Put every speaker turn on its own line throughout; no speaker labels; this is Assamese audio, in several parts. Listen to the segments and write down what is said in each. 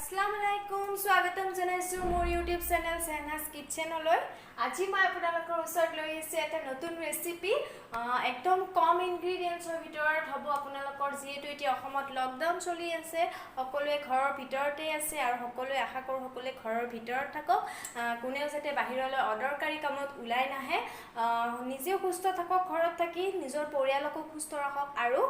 Assalamualaikum, স্বাগতম জনাইছো মোৰ YouTube চেনেল সাহনাজ কিচেনলৈ। আজি মই আপোনালোকৰ ওচৰত লৈ আহিছো এটা নতুন ৰেচিপি একদম কম ইনগ্ৰেডিয়েন্টছৰ ভিতৰত হ'ব আপোনালোকৰ যেহেতু এতিয়া অসমত লকডাউন চলি আছে সকলোৱে ঘৰৰ ভিতৰতে আছে আৰু সকলোৱে আশা কৰো সকলোৱে ঘৰৰ ভিতৰত থাকক কোনেও যাতে বাহিৰলৈ অদৰকাৰী কামত ওলাই নাহে নিজেও সুস্থ থাকক ঘৰত থাকি নিজৰ পৰিয়ালকো সুস্থ ৰাখক আৰু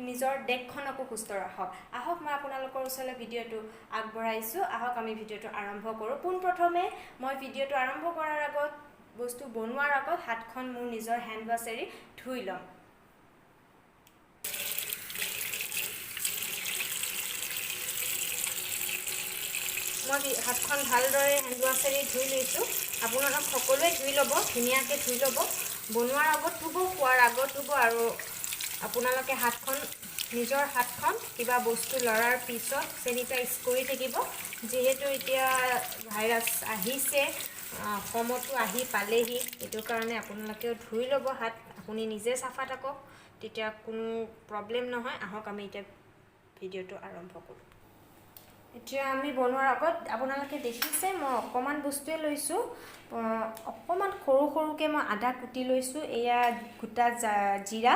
নিজৰ দেশখনকো সুস্থ ৰাখক আহক মই আপোনালোকৰ ওচৰলৈ ভিডিঅটো আগবঢ়াইছো আহক আমি ভিডিঅটো আৰম্ভ কৰোঁ পোনপ্ৰথমে মই ভিডিঅটো আৰম্ভ কৰাৰ আগত বস্তু বনোৱাৰ আগত হাতখন মোৰ নিজৰ হেণ্ড ৱাছেৰে ধুই লম মই হাতখন ভালদৰে হেণ্ড ৱাছেৰে ধুই লৈছো আপোনালোক সকলোৱে ধুই ল'ব ধুনীয়াকৈ ধুই ল'ব বনোৱাৰ আগত ধুব খোৱাৰ আগত ধুব আৰু আপোনালোকে হাতখন নিজৰ হাতখন কিবা বস্তু লৰাৰ পিছত স্যানিটাইজ কৰি থাকিব যেহেতু এতিয়া ভাইৰাছ আহিছে অসমতো আহি পালেহি এটো কাৰণে আপোনালোকে ধুই ল'ব হাত আপুনি নিজে সাফা থাকক তেতিয়া কোনো প্ৰবলেম নহয় আহক আমি এতিয়া ভিডিঅটো আৰম্ভ কৰোঁ এতিয়া আমি বনোৱাৰ আগত আপোনালোকে দেখিছে মই অকমান বস্তুৱে লৈছো অকমান সৰুকে মই আদা কুটি লৈছো এয়া গোটা জিৰা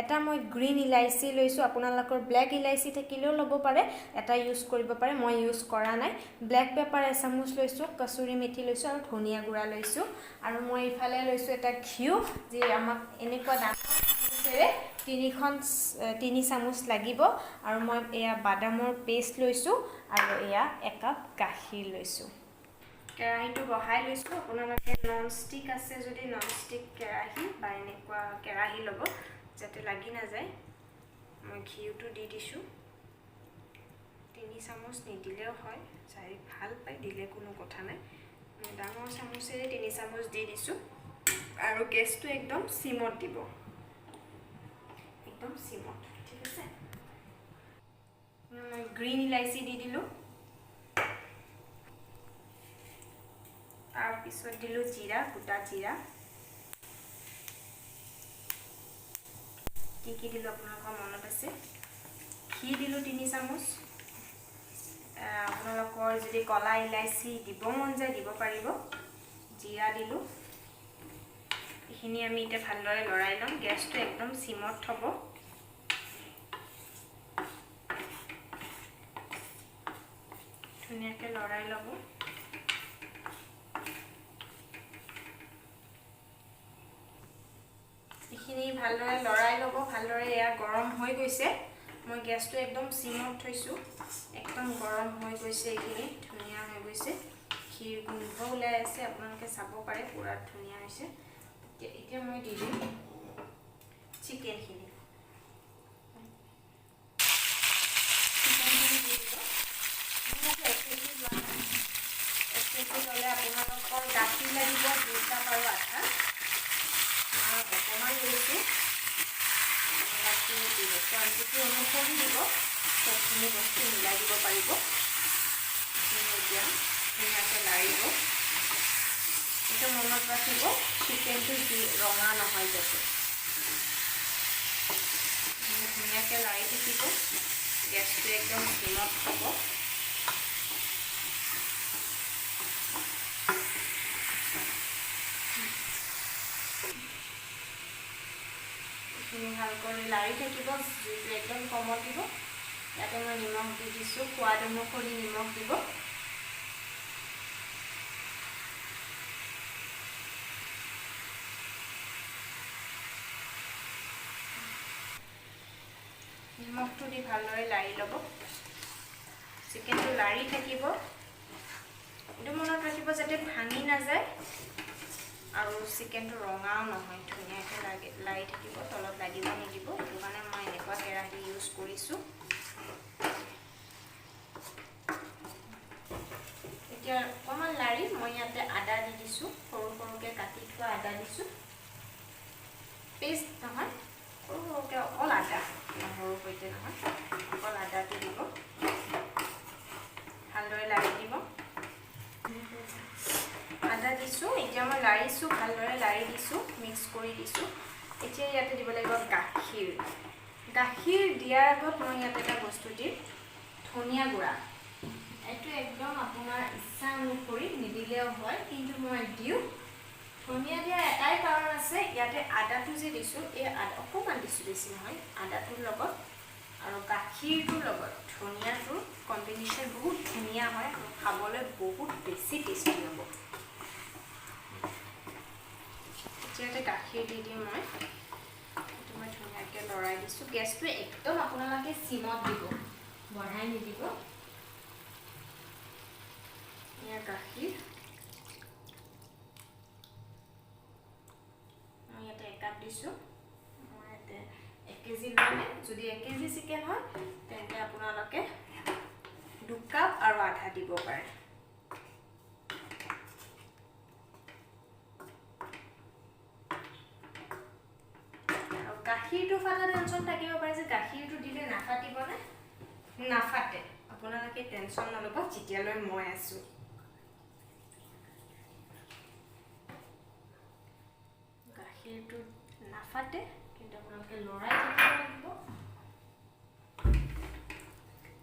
এটা মই গ্ৰীন ইলাইচি লৈছো আপোনালোকৰ ব্ল্যাক ইলাইচি থাকিলেও ল'ব পাৰে এটা ইউজ কৰিব পাৰে মই ইউজ কৰা নাই ব্ল্যাক পেপাৰ এচামুচ লৈছো kasuri methi লৈছো আৰু ধনিয়া গুড়া লৈছো আৰু মই ইফালে লৈছো এটা ঘিউ যে আমাক এনেকুৱা ডাঙৰ তিনি চামুচ লাগিব আৰু মই এয়া বাদামৰ পেষ্ট লৈছো আৰু এয়া এক কাপ গাখীৰ লৈছো কেৰাহীটো বহাই লৈছো আপোনালোকে নন ষ্টিক আছে যদি নন ষ্টিক কেৰাহী বা এনেকুৱা কেৰাহী ল'ব যাতে লাগি না যায় মই ঘিউটো দি দিছো 3 চামুচ নিদিলেও হয় চাই ভাল পাই দিলে কোনো কথা নাই মই ডাঙৰ চামুচেৰে 3 চামুচ দি দিছো আৰু গেছটো একদম সিমত দিব একদম সিমত ঠিক আছে মই গ্ৰীন ইলাইচি দি দিলো তাৰ পিছত দিলো জিৰা গোটা জিৰা কি দিলো আপোনালোকৰ মনত আছে ঘি দিলো 3 চামুচ আপোনালোকৰ যদি কলা ইলাইচি দিব মন যায় দিব পাৰিব জিৰা দিলো এখিনি আমি এটা ভালদৰে লৰাই লম গেছটো একদম সিমত থব ধুনীয়াকৈ লৰাই লব এখিনি ভালদৰে লৰাই লব ভালদৰে এয়া গৰম হৈ গৈছে মই গেছটো একদম সিমত থৈছো একদম গৰম হৈ গৈছে এখিনি ধুনীয়া হৈ গৈছে ক্ষীৰ গোন্ধ ওলাই আছে আপোনালোকে চাব পাৰে পুৰা ধুনীয়া হৈছে এতিয়া মই দি দিম চিকেনখিনি আপোনালোকৰ গাখীৰ লাগিব 2 কাপ আৰু আধা অকমান লৈছো কোৱান্টিটি অনুসৰি দিব সবখিনি বস্তু মিলাই দিব পাৰিব এতিয়া ধুনীয়াকৈ লাৰিব এইটো মনত ৰাখিব চিকেনটো ৰঙা নহয় যাতে ধুনীয়াকৈ লাৰি থাকিব গেছটো একদম সিমত থ'ব ভালকৈ লাৰি থাকিব জুইটো একদম কমত দিব ইয়াতে মই নিমখ দি দিছোঁ সোৱাদ অনুসৰি নিমখ দিব নিমখটো দি ভালদৰে লাৰি ল'ব চিকেনটো লাৰি থাকিব এইটো মনত ৰাখিব যাতে ভাঙি নাযায় আৰু চিকেনটো ৰঙাও নহয় ধুনীয়াকৈ লাৰি থাকিব তলত লাগিব নিদিব এইটো কাৰণে মই এনেকুৱা কেৰাহী ইউজ কৰিছোঁ এতিয়া অকণমান লাৰি মই ইয়াতে আদা দি দিছোঁ সৰুকৈ কাটি থোৱা আদা দিছোঁ পেষ্ট নহয় সৰুকৈ অকল আদা নহৰু সৈতে নহয় অকল আদাটো দিব ভালদৰে লাৰি দিব আদা দিছো এতিয়া মই লাৰিছো ভালদৰে লাৰি দিছো মিক্স কৰি দিছো এতিয়া ইয়াতে দিব লাগিব গাখীৰ দিয়াৰ আগত মই ইয়াতে এটা বস্তু দিম ধনিয়া গুড়া এইটো একদম আপোনাৰ ইচ্ছা অনুসৰি নিদিলেও হয়, কিন্তু মই দিওঁ। ধনিয়া দিয়া এটাই কাৰণ আছে, ইয়াতে আদাটো যে দিছোঁ, এই আদা অকণমান দিছোঁ, বেছি নহয়। আদাটোৰ লগত আৰু গাখীৰটোৰ লগত ধনিয়াটোৰ কম্বিনেশ্যন বহুত ধুনীয়া হয় আৰু খাবলৈ বহুত বেছি টেষ্টি হ'ব। ইয়াতে গাখীৰ দি দিম মই। এইটো মই ধুনীয়াকৈ লৰাই দিছোঁ। গেছটো একদম আপোনালোকে চিমত দিব, বঢ়াই নিদিব। এয়া গাখীৰ মই ইয়াতে 1 কাপ দিছোঁ। মই ইয়াতে 1 কেজি ল'লে, যদি 1 কেজি চিকেন হয় তেন্তে আপোনালোকে 2 কাপ আৰু আধা দিব পাৰে। আৰু গাখীৰটো ফাটা টেনশ্যন থাকিব পাৰে যে গাখীৰটো দিলে নাফাটিবনে? নাফাটে, আপোনালোকে টেনশ্যন নল'ব যেতিয়ালৈ মই আছোঁ। গাখীৰটো নাফাটে, কিন্তু আপোনালোকে লৰাই থাকিব লাগিব।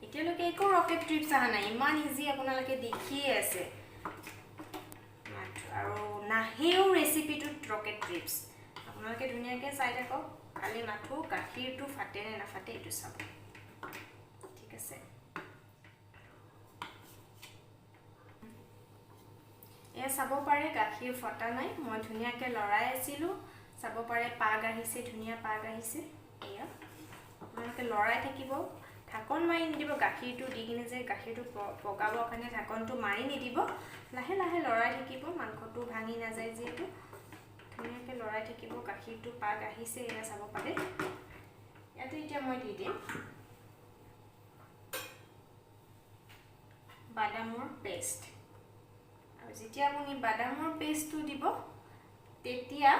এতিয়ালৈকে একো ৰকেট ট্ৰিপছ অহা নাই, ইমান ইজি আপোনালোকে দেখিয়ে আছে। আৰু নাহেও ৰেচিপিটোত ৰকেট ট্ৰিপছ। আপোনালোকে ধুনীয়াকৈ চাই থাকক, খালি মাথো গাখীৰটো ফাটে নে নাফাটে এইটো চাব। ঠিক আছে, এয়া চাব পাৰে গাখীৰ ফটা নাই। মই ধুনীয়াকৈ লৰাই আছিলোঁ, চাব পাৰে পাগ আহিছে, ধুনীয়া পাগ আহিছে। এয়া আপোনালোকে লৰাই থাকিব, ঢাকন মাৰি নিদিব। গাখীৰটো দি কিনে যে গাখীৰটো পগাবৰ কাৰণে ঢাকনটো মাৰি নিদিব, লাহে লাহে লৰাই থাকিব, মাংসটো ভাঙি নাযায় যিহেতু। ধুনীয়াকৈ লৰাই থাকিব। গাখীৰটো পাগ আহিছে, এয়া চাব পাৰে। ইয়াতে এতিয়া মই দি দিম বাদামৰ পেষ্ট। আৰু যেতিয়া আপুনি বাদামৰ পেষ্টটো দিব, তেতিয়া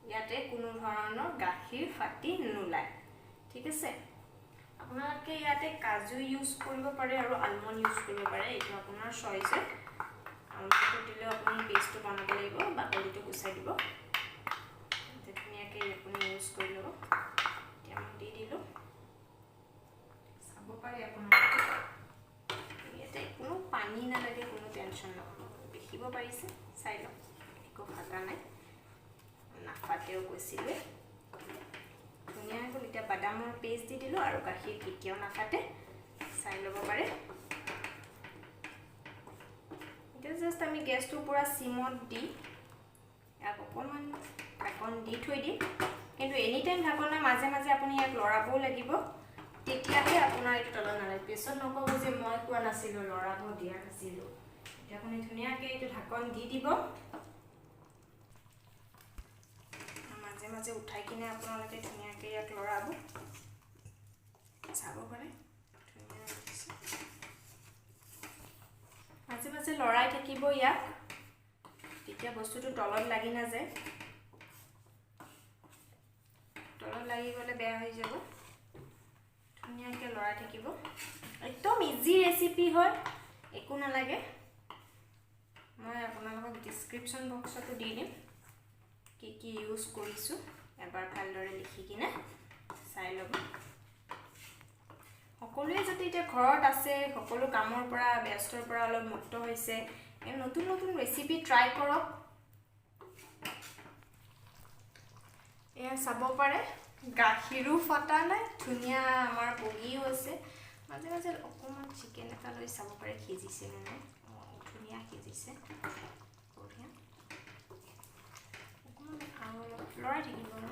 ইয়াতে কোনো ধৰণৰ গাখীৰ ফাটি নোলায়। ঠিক আছে, আপোনালোকে ইয়াতে কাজু ইউজ কৰিব পাৰে আৰু আলমণ্ড ইউজ কৰিব পাৰে, এইটো আপোনাৰ চইচ হয়। আলমণ্ডটো দিলেও আপুনি পেষ্টটো বনাব লাগিব, বাকলিটো গুচাই দিব। ধুনীয়াকৈ আপুনি ইউজ কৰি ল'ব। এতিয়া মই দি দিলোঁ, চাব পাৰে আপোনালোকে। ইয়াতে কোনো পানী নালাগে, কোনো টেনশ্যন নল'ব। দেখিব পাৰিছে, চাই লওক, একো ফাটা নাই, নাফাটেও কৈছিলোঁ। ধুনীয়া হ'ল। এতিয়া বাদামৰ পেষ্ট দি দিলোঁ আৰু গাখীৰ কেতিয়াও নাফাটে, চাই ল'ব পাৰে। এতিয়া জাষ্ট আমি গেছটো পূৰা চিমত দি ইয়াক অকণমান ঢাকন দি থৈ দিম। কিন্তু এনি টাইম ঢাকনৰ মাজে মাজে আপুনি ইয়াক লৰাবও লাগিব, তেতিয়াহে আপোনাৰ এইটো তলত নালাগে। পিছত নক'ব যে মই কোৱা নাছিলোঁ, লৰাব দিয়া নাছিলোঁ। এতিয়া আপুনি ধুনীয়াকৈ এইটো ঢাকন দি দিব, মাজে মাজে উঠাই কিনে আপোনালোকে ধুনীয়াকৈ ইয়াক লৰাব। চাব পাৰে ধুনীয়া হৈছে। মাজে মাজে লৰাই থাকিব ইয়াক, তেতিয়া বস্তুটো তলত লাগি নাযায়। তলত লাগি গ'লে বেয়া হৈ যাব। ধুনীয়াকৈ লৰাই থাকিব। একদম ইজি ৰেচিপি হয়, একো নালাগে। মই আপোনালোকক ডিছক্ৰিপশ্যন বক্সতো দি দিম কি কি ইউজ কৰিছোঁ, এবাৰ ভালদৰে লিখি কিনে চাই ল'ব। সকলোৱে যদি এতিয়া ঘৰত আছে, সকলো কামৰ পৰা ব্যস্তৰ পৰা অলপ মুক্ত হৈছে, এই নতুন নতুন ৰেচিপি ট্ৰাই কৰক। এয়া চাব পাৰে গাখীৰো ফটা নাই, ধুনীয়া আমাৰ বগীও আছে। মাজে মাজে অকণমান চিকেন এটা লৈ চাব পাৰে সিজিছে নে নাই। ধুনীয়া সিজিছে, বঢ়িয়া। অকণমান আৰু অলপ লৰাই থাকিব ন,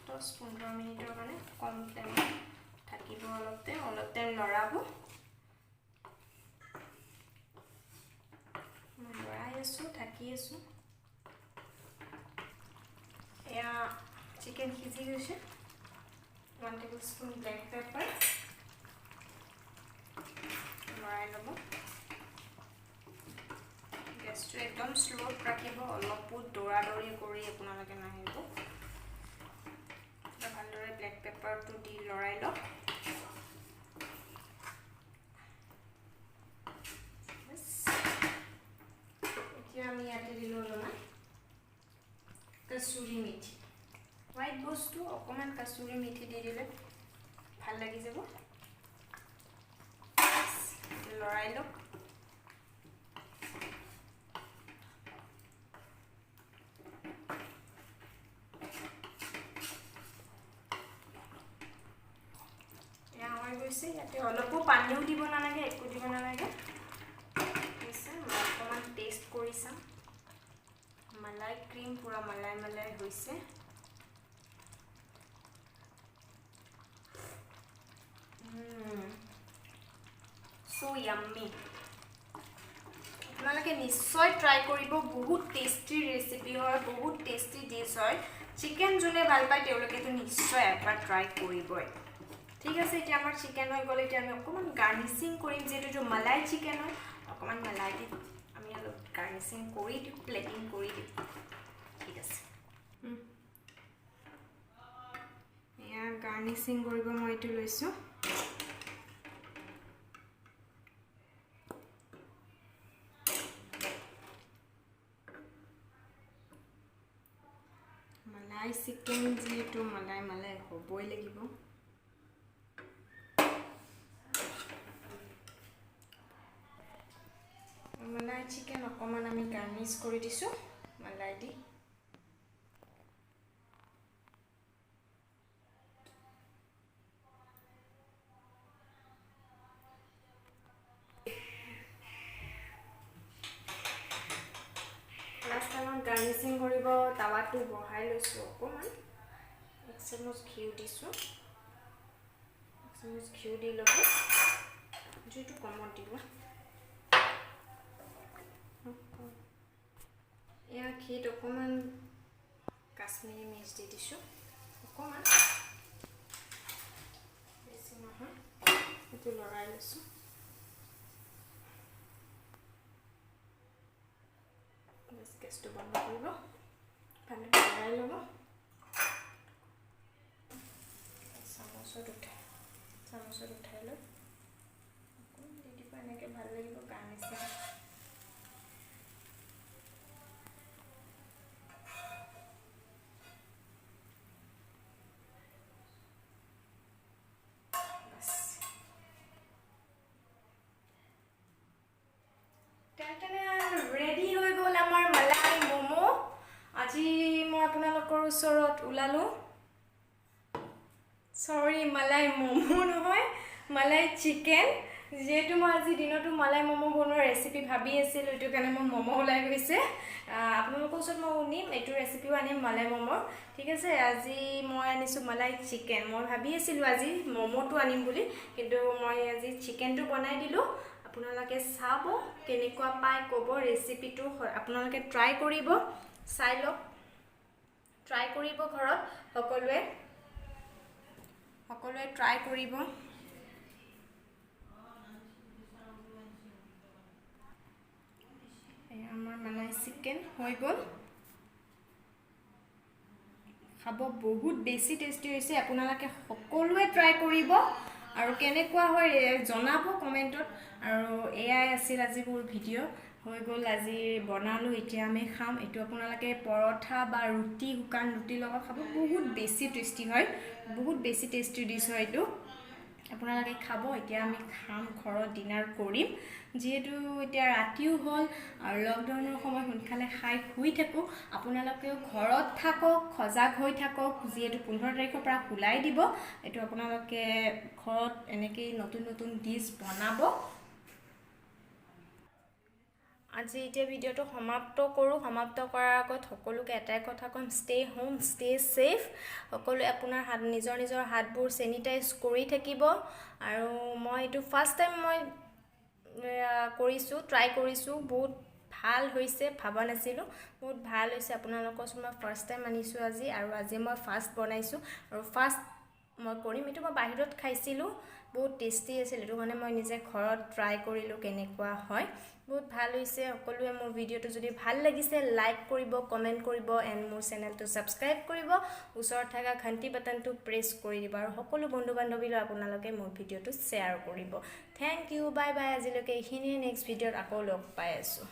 10-15 মিনিটৰ কাৰণে কম টাইমত থাকিব। অলপ টাইম লৰাব। মই লৰাই আছোঁ, ঢাকি আছোঁ। এয়া চিকেন সিজি গৈছে। 1 টেবুলস্পুন ব্লেক পেপাৰ লৰাই ল'ব। গেছটো একদম স্লত ৰাখিব, অলপো দৌৰা-দৌৰি কৰি আপোনালোকে নাহিব। ভালদৰে ব্লেক পেপাৰটো দি লৰাই লওক। এতিয়া আমি ইয়াতে দিলোঁ অলপমান kasuri methi। হোৱাইট বস্তু অকণমান kasuri methi দি দিলে ভাল লাগি যাব। লৰাই লওক। গৈছে ইয়াতে অলপো পানীও দিব নালাগে একো দিব নালাগে হৈছে মই অকণমান টেষ্ট কৰি চাম মালাই ক্ৰীম পুৰা মালাই মালাই হৈছে so yummy আপোনালোকে নিশ্চয় ট্ৰাই কৰিব বহুত টেষ্টি ৰেচিপি হয় বহুত টেষ্টি ডিশ হয় চিকেন যোনে ভাল পায় তেওঁলোকেতো নিশ্চয় একবাৰ ট্ৰাই কৰিবই ঠিক আছে এতিয়া আমাৰ চিকেন হৈ গ'ল এতিয়া আমি অকণমান গাৰ্নিচিং কৰিম যেটো মালাই চিকেন হয় অকণমান মালাই দি আমি অলপ গাৰ্নিচিং কৰি দিম প্লেটিং কৰি দিম ঠিক আছে এয়া গাৰ্নিচিং কৰিব মই এইটো লৈছোঁ মালাই চিকেন যেটো মালাই মালাই হ'বই লাগিব মালাই চিকেন অকণমান আমি গাৰ্নিছ কৰি দিছোঁ মালাই দি লাষ্ট টাইমত গাৰ্নিচিং কৰিব টাৱাটো বহাই লৈছোঁ অকণমান 1 চামুচ ঘিউ দিছোঁ 1 চামুচ ঘিউ দি ল'ব জুইটো কমত দিব এয়া ঘিত অকণমান কাশ্মীৰী মিৰ্চ দি দিছোঁ অকণমান বেছি নহয় এইটো লৰাই লৈছোঁ গেছটো বন্ধ কৰিব পানীটো লৰাই ল'ব চামুচত উঠাই লৈ অকণমান দি দিব এনেকৈ ভাল লাগিব গাৰ্নিচিং ৰেডি হৈ গ'ল আমাৰ মালাই ম'মো আজি মই আপোনালোকৰ ওচৰত ওলালোঁ সৰি মালাই ম'মো নহয় মালাই চিকেন যেহেতু মই আজি দিনতো মালাই ম'মো বনোৱাৰ ৰেচিপি ভাবি আছিলোঁ এইটো কাৰণে মোৰ ম'মো ওলাই গৈছে আপোনালোকৰ ওচৰত মই শুনিম এইটো ৰেচিপিও আনিম মালাই ম'মৰ ঠিক আছে আজি মই আনিছোঁ মালাই চিকেন মই ভাবি আছিলোঁ আজি ম'মোটো আনিম বুলি কিন্তু মই আজি চিকেনটো বনাই দিলোঁ আপোনালোকে চাব কেনেকুৱা পায় ক'ব ৰেচিপিটো আপোনালোকে ট্ৰাই কৰিব চাই লওক ট্ৰাই কৰিব ঘৰত সকলোৱে ট্ৰাই কৰিব আমাৰ মালাই চিকেন হৈ গ'ল খাব বহুত বেছি টেষ্টি হৈছে আপোনালোকে সকলোৱে ট্ৰাই কৰিব আৰু কেনেকুৱা হয় জনাব কমেন্টত আৰু এআই আছিল আজি মোৰ ভিডিও হৈ গ'ল আজি বনালো এতিয়া আমি খাম এটো আপোনালোকে পৰঠা বা ৰুটি শুকান ৰুটি লগত খাব বহুত বেছি টেষ্টি হয় বহুত বেছি টেষ্টি ডিশ হয় এটো আপোনালোকে খাব এতিয়া আমি খাম ঘৰত ডিনাৰ কৰিম যেহেতু এতিয়া ৰাতিও হ'ল আৰু লকডাউনৰ সময় সোনকালে খাই শুই থাকো আপোনালোকেও ঘৰত থাকক সজাগ হৈ থাকক যেহেতু 15 তাৰিখৰ পৰা খুলাই দিব এটো আপোনালোকে ঘৰত এনেকৈ নতুন নতুন ডিশ বনাব আজি এতিয়া ভিডিওটো সমাপ্ত কৰোঁ সমাপ্ত কৰাৰ আগত সকলোকে এটাই কথা কম ষ্টে হোম ষ্টে সেফ সকলোৱে আপোনাৰ হাত নিজৰ হাতবোৰ স্যানিটাইজ কৰি থাকিব আৰু মই এটো ফাৰ্স্ট টাইম মই কৰিছোঁ ট্ৰাই কৰিছোঁ বহুত ভাল হৈছে ভাবা নাছিলোঁ বহুত ভাল হৈছে আপোনালোকৰ মই ফাৰ্স্ট টাইম আনিছোঁ আজি আৰু আজি মই ফাৰ্স্ট বনাইছোঁ আৰু ফাৰ্স্ট মই কৰিম এটো মই বাহিৰত খাইছিলোঁ বহুত টেষ্টি আছিল এটো মানে মই নিজে ঘৰত ট্ৰাই কৰিলোঁ কেনেকুৱা হয় বহুত ভাল হৈছে সকলোৱে মোৰ ভিডিওটো যদি ভাল লাগিছে লাইক কৰিব কমেন্ট কৰিব এণ্ড মোৰ চেনেলটো সাবস্ক্ৰাইব কৰিব ওচৰত থকা ঘণ্টি বাটনটো প্ৰেছ কৰি দিব আৰু সকলো বন্ধু বান্ধৱীলৈ আপোনালোকে মোৰ ভিডিওটো শ্বেয়াৰ কৰিব থ্যাংক ইউ বাই বাই আজিলৈকে এইখিনিয়ে নেক্সট ভিডিওত আকৌ লগ পাই আছোঁ